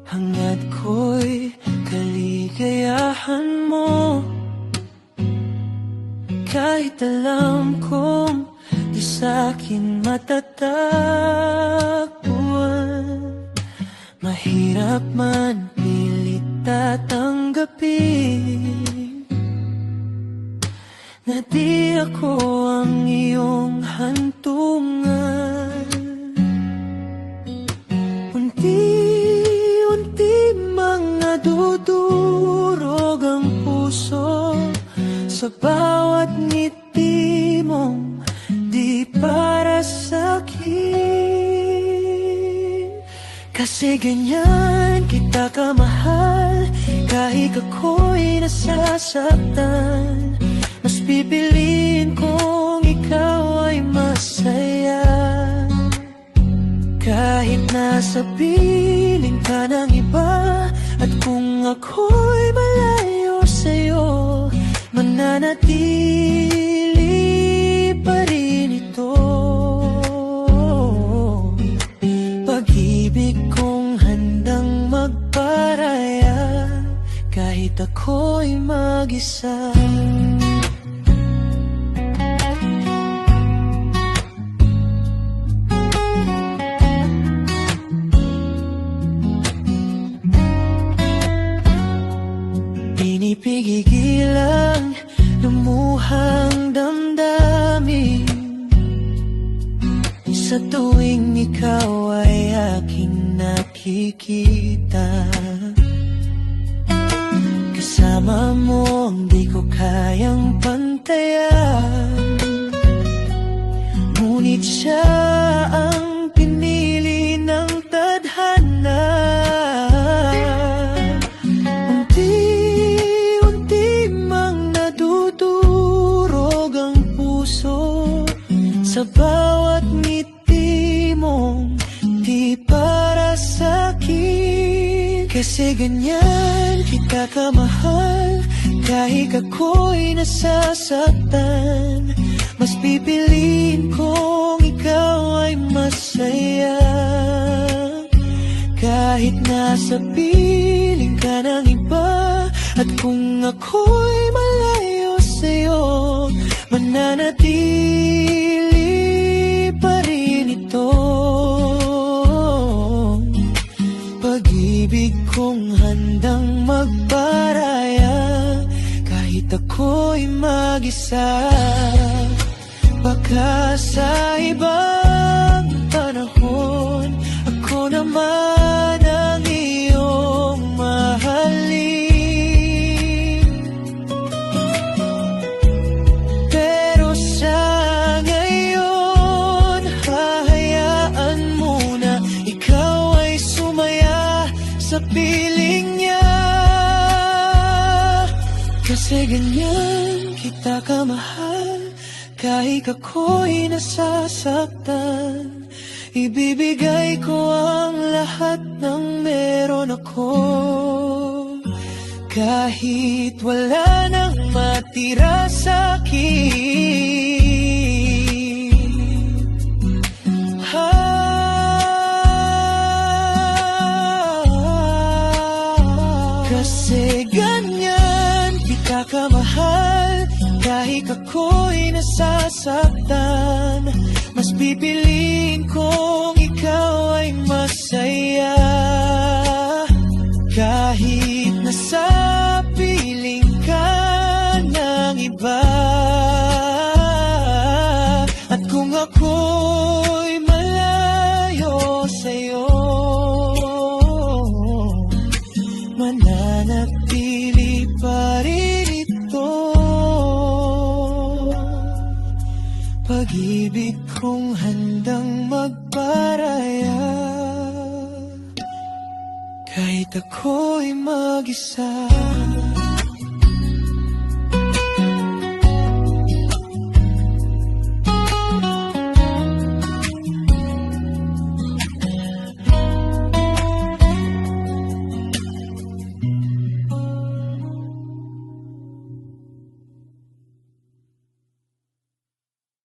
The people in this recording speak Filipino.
hangad ko'y kaligayahan mo. Kahit alam kong di sa'kin matatakbuhan, mahirap man pilit tatanggapin na di ako ang iyong hantungan. Unti-unti mga dudurog ang puso sa bawat ngiti mong di para sa'kin. Kasi ganyan kita kamahal, kahit ako'y nasasaktan. Mas pipiliin kong ikaw ay masaya, kahit nasa piling ka ng iba. At kung ako'y malayo sa'yo, mananatili pa rin ito. Pag-ibig kong handang magparaya, kahit ako'y mag-isa. Pinipigilang lumuhang damdamin sa tuwing ikaw ay aking nakikita. Kasama mo ang di ko kayang pantayan, ngunit siya ang pinili ng tadhana. Sa bawat ngiti mong di para sa'kin. Kasi ganyan kita kamahal, kahit ako'y nasasaktan. Mas pipiliin kong ikaw ay masaya, kahit nasa piling ka ng iba. At kung ako'y malayo sa'yo, mananatili pa rin ito. Pag-ibig kong handang magparaya, kahit ako'y mag-isa. Baka sa ibang panahon, ako naman ang iyong mahalin. Sa piling niya, kasi ganyan kita kamahal, kahit ako'y nasasaktan. Ibibigay ko ang lahat ng meron ako, kahit wala nang matira sa'kin. Kasi ganyan kita kamahal, kahit ako'y nasasaktan. Mas pipiliin kong ikaw ay masaya, kahit nasa piling ka ng iba. At kung ako'y malayo sa'yo, mananatili pa rin ito. Pag-ibig kong handang magparaya, kahit ako'y mag-isa.